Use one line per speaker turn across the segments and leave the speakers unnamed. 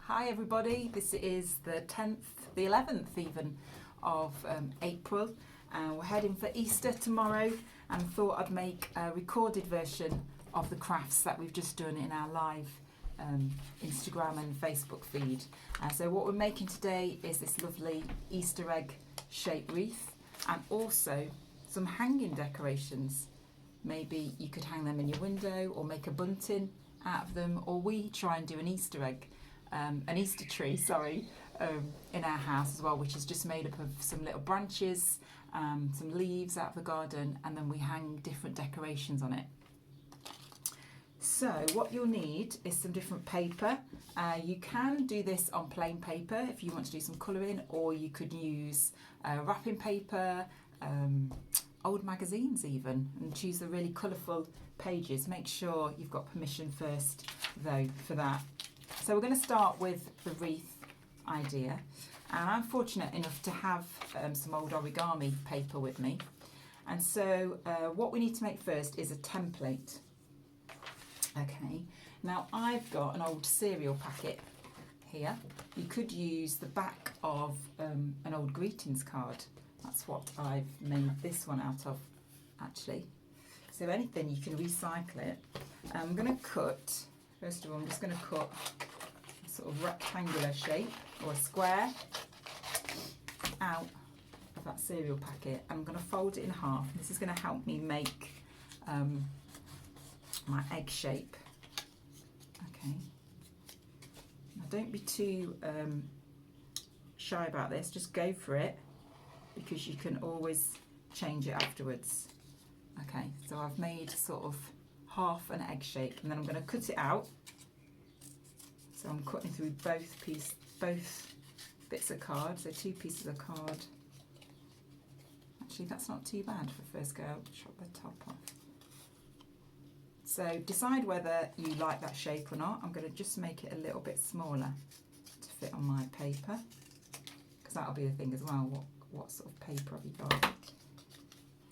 Hi everybody, this is the 10th, the 11th even of April, and we're heading for Easter tomorrow, and thought I'd make a recorded version of the crafts that we've just done in our live Instagram and Facebook feed. So what we're making today is this lovely Easter egg shaped wreath, and also some hanging decorations. Maybe you could hang them in your window or make a bunting out of them, or we try and do an Easter egg, an Easter tree, in our house as well, which is just made up of some little branches, some leaves out of the garden, and then we hang different decorations on it. So what you'll need is some different paper. You can do this on plain paper if you want to do some colouring, or you could use wrapping paper, old magazines even, and choose the really colourful pages. Make sure you've got permission first though for that. So we're going to start with the wreath idea, and I'm fortunate enough to have some old origami paper with me, and so what we need to make first is a template. Okay, now I've got an old cereal packet here. You could use the back of an old greetings card. That's what I've made this one out of, actually. So anything, you can recycle it. I'm going to cut, first of all, I'm just going to cut a sort of rectangular shape or a square out of that cereal packet. I'm going to fold it in half. This is going to help me make my egg shape. Okay. Now don't be too shy about this, just go for it, because you can always change it afterwards. Okay, so I've made sort of half an egg shape, and then I'm going to cut it out. So I'm cutting through both bits of card, so 2 pieces of card. Actually, that's not too bad for first go. Chop the top off. So decide whether you like that shape or not. I'm going to just make it a little bit smaller to fit on my paper, because that'll be the thing as well. What sort of paper have you got?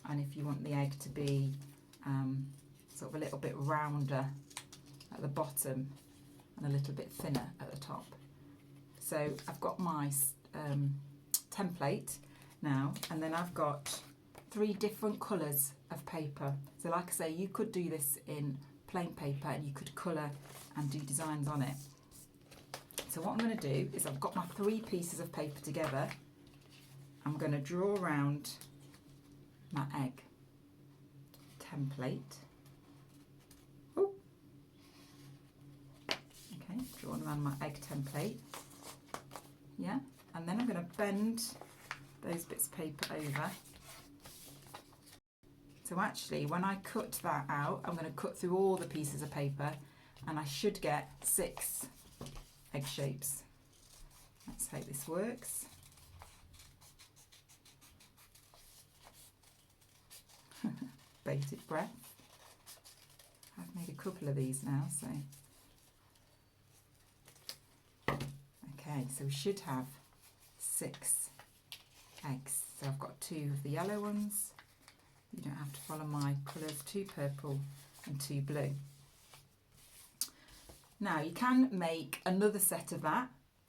And if you want the egg to be sort of a little bit rounder at the bottom and a little bit thinner at the top. So I've got my template now, and then I've got 3 different colours of paper. So like I say, you could do this in plain paper and you could colour and do designs on it. So what I'm going to do is, I've got my 3 pieces of paper together. I'm going to draw around my egg template. Oh, okay, drawing around my egg template. Yeah, and then I'm going to bend those bits of paper over. So actually, when I cut that out, I'm going to cut through all the pieces of paper, and I should get 6 egg shapes. Let's hope this works. Bated breath. I've made a couple of these now, so. Okay, so we should have 6 eggs. So I've got 2 of the yellow ones. You don't have to follow my colours, 2 purple and 2 blue. Now you can make another set of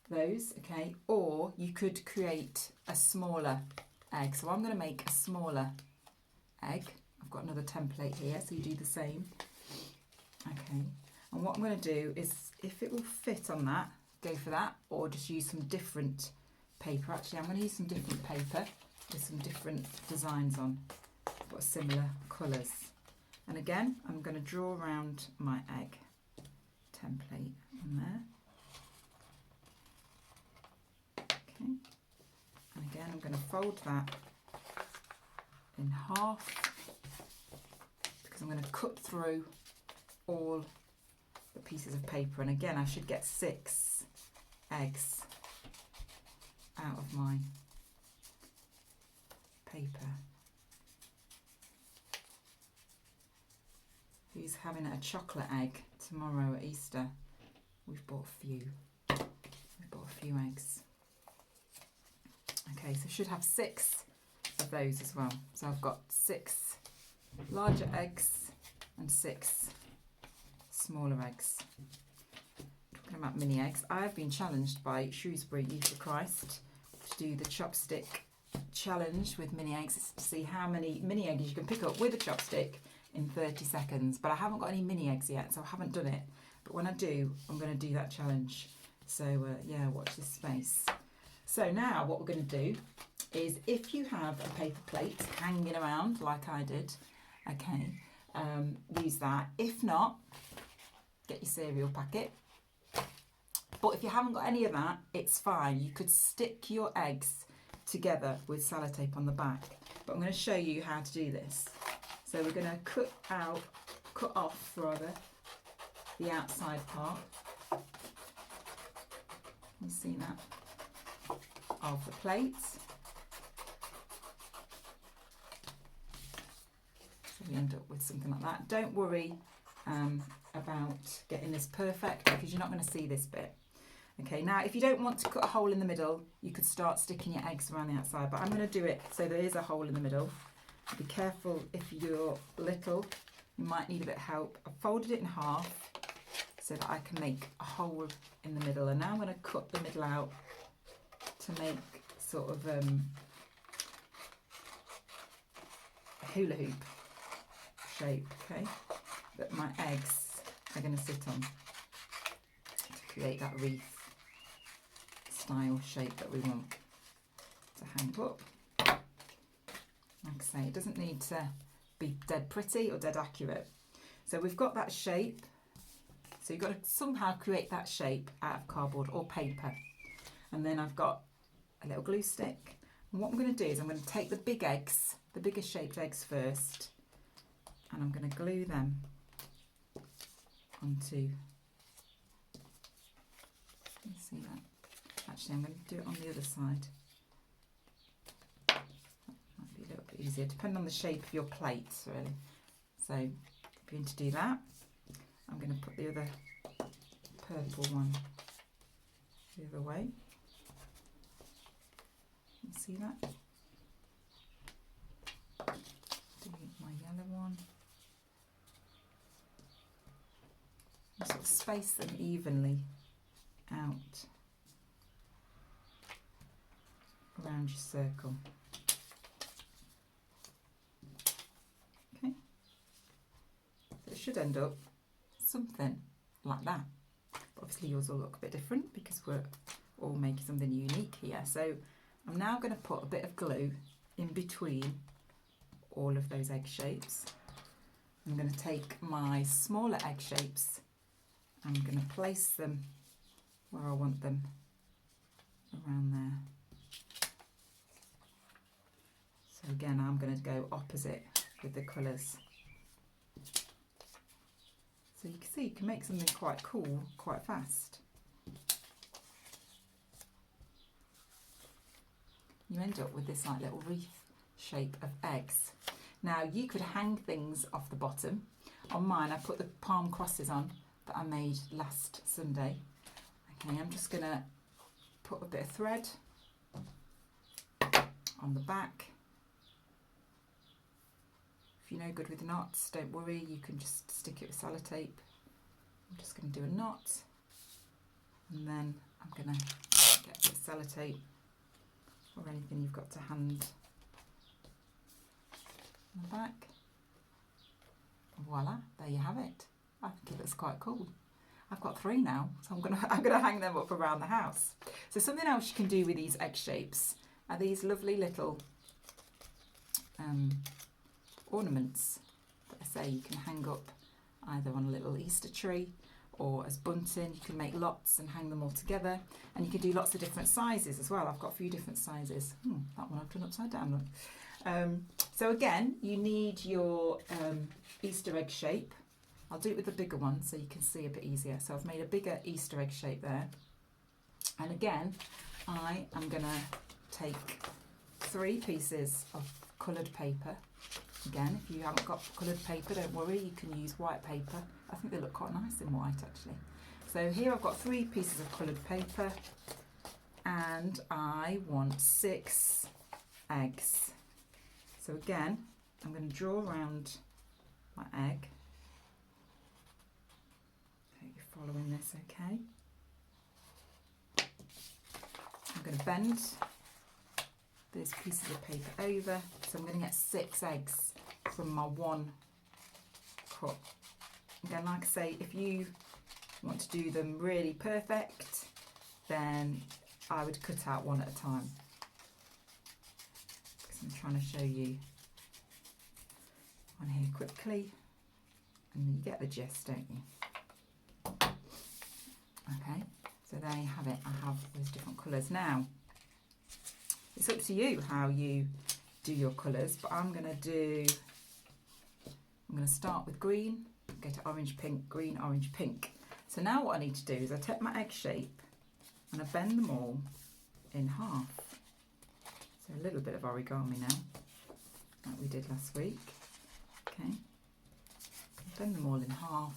those, okay, or you could create a smaller egg. So I'm going to make a smaller egg. I've got another template here, so you do the same. Okay, and what I'm going to do is, if it will fit on that, go for that, or just use some different paper. Actually, I'm going to use some different paper with some different designs on. Got similar colours, and again I'm going to draw around my egg template on there. Okay, and again I'm going to fold that in half, because I'm going to cut through all the pieces of paper, and again I should get 6 eggs out of my paper. Who's having a chocolate egg tomorrow at Easter? We've bought a few. We've bought a few eggs. Okay, so I should have 6 of those as well. So I've got 6 larger eggs and 6 smaller eggs. I'm talking about mini eggs, I've been challenged by Shrewsbury Youth for Christ to do the chopstick challenge with mini eggs to see how many mini eggs you can pick up with a chopstick in 30 seconds. But I haven't got any mini eggs yet, so I haven't done it. But when I do, I'm going to do that challenge. So yeah, watch this space. So now what we're going to do is, if you have a paper plate hanging around like I did, okay, use that. If not, get your cereal packet. But if you haven't got any of that, it's fine. You could stick your eggs together with sellotape on the back. But I'm going to show you how to do this. So we're going to cut off the outside part. You see that? Of the plate. So we end up with something like that. Don't worry about getting this perfect, because you're not going to see this bit. Okay, now if you don't want to cut a hole in the middle, you could start sticking your eggs around the outside, but I'm going to do it so there is a hole in the middle. Be careful, if you're little, you might need a bit of help. I've folded it in half so that I can make a hole in the middle, and now I'm going to cut the middle out to make sort of a hula hoop shape, okay, that my eggs are going to sit on to create that wreath style shape that we want to hang up. Like I say, it doesn't need to be dead pretty or dead accurate. So we've got that shape. So you've got to somehow create that shape out of cardboard or paper. And then I've got a little glue stick. And what I'm going to do is I'm going to take the big eggs, the bigger shaped eggs first, and I'm going to glue them onto, you see that? Actually, I'm going to do it on the other side. That might be a little bit easier, depending on the shape of your plates, really. So, if you're going to do that, I'm going to put the other purple one the other way. You see that? Do my yellow one. And sort of space them evenly out around your circle. Okay, so it should end up something like that. But obviously yours will look a bit different because we're all making something unique here. So I'm now going to put a bit of glue in between all of those egg shapes. I'm going to take my smaller egg shapes, I'm going to place them where I want them, around there. So again, I'm going to go opposite with the colours. So you can see you can make something quite cool quite fast. You end up with this like little wreath shape of eggs. Now you could hang things off the bottom. On mine I put the palm crosses on that I made last Sunday. Okay, I'm just going to put a bit of thread on the back. If you're no good with knots, don't worry, you can just stick it with sellotape. I'm just going to do a knot, and then I'm going to get the sellotape or anything you've got to hand on the back. Voila, there you have it. I think it looks quite cool. I've got 3 now, so I'm gonna hang them up around the house. So something else you can do with these egg shapes are these lovely little ornaments that I say you can hang up either on a little Easter tree or as bunting. You can make lots and hang them all together, and you can do lots of different sizes as well. I've got a few different sizes. That one I've done upside down, look. So again, you need your Easter egg shape. I'll do it with the bigger one so you can see a bit easier. So I've made a bigger Easter egg shape there. And again, I am going to take 3 pieces of coloured paper. Again, if you haven't got coloured paper, don't worry, you can use white paper. I think they look quite nice in white actually. So here I've got 3 pieces of coloured paper, and I want 6 eggs. So again, I'm going to draw around my egg. Hope you're following this okay. going to bend those pieces of paper over. So I'm going to get 6 eggs from my 1 cup. Again, like I say, if you want to do them really perfect, then I would cut out 1 at a time, because I'm trying to show you on here quickly, and you get the gist, don't you? Okay, so there you have it. I have those different colours. Now, it's up to you how you do your colours, but I'm going to start with green, go to orange, pink, green, orange, pink. So now what I need to do is I take my egg shape and I bend them all in half. So a little bit of origami now, like we did last week. Okay, bend them all in half.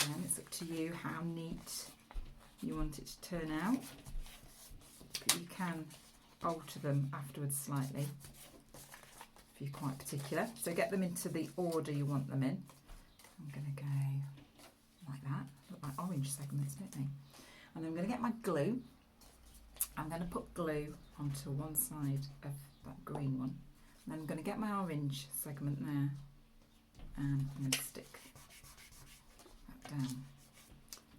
And it's up to you how neat you want it to turn out. But you can alter them afterwards slightly if you're quite particular. So get them into the order you want them in. I'm going to go like that. Look like orange segments, don't they? And I'm going to get my glue. I'm going to put glue onto one side of that green one. And then I'm going to get my orange segment there, and I'm going to stick that down.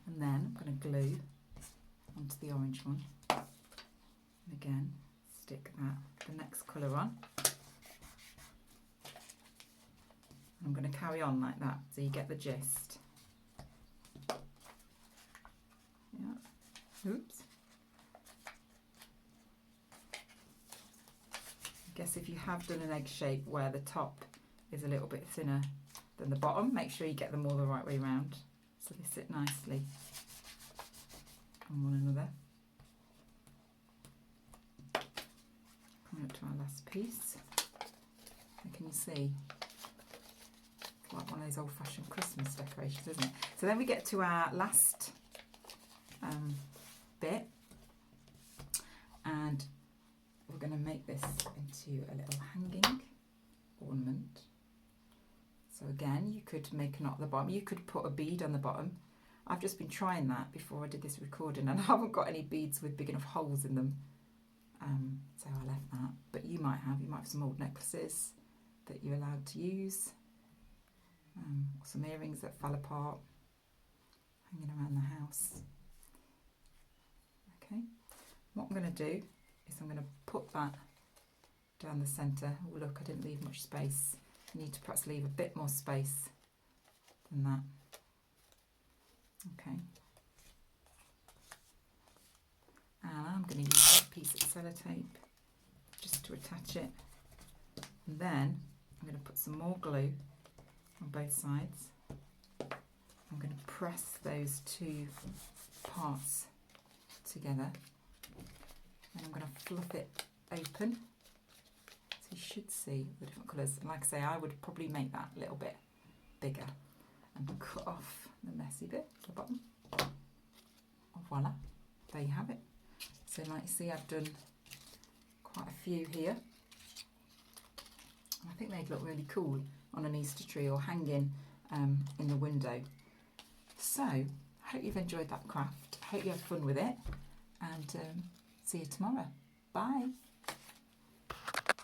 And then I'm going to glue onto the orange one. And again, stick the next colour on. I'm going to carry on like that, so you get the gist. Yeah. Oops. I guess if you have done an egg shape where the top is a little bit thinner than the bottom, make sure you get them all the right way round so they sit nicely on one another. Coming up to our last piece. So can you see? Like one of those old-fashioned Christmas decorations, isn't it? So then we get to our last bit, and we're going to make this into a little hanging ornament. So again, you could make a knot at the bottom. You could put a bead on the bottom. I've just been trying that before I did this recording, and I haven't got any beads with big enough holes in them, so I left that. But you might have some old necklaces that you're allowed to use. Some earrings that fell apart, hanging around the house. Okay, what I'm going to do is I'm going to put that down the centre. Oh look, I didn't leave much space. You need to perhaps leave a bit more space than that. Okay, and I'm going to use a piece of sellotape just to attach it, and then I'm going to put some more glue on both sides. I'm going to press those 2 parts together, and I'm going to fluff it open so you should see the different colours. And like I say, I would probably make that a little bit bigger and cut off the messy bit at the bottom. Oh, voila, there you have it. So like you see, I've done quite a few here. I think they'd look really cool on an Easter tree or hanging in the window. So, I hope you've enjoyed that craft. I hope you have fun with it, and see you tomorrow. Bye.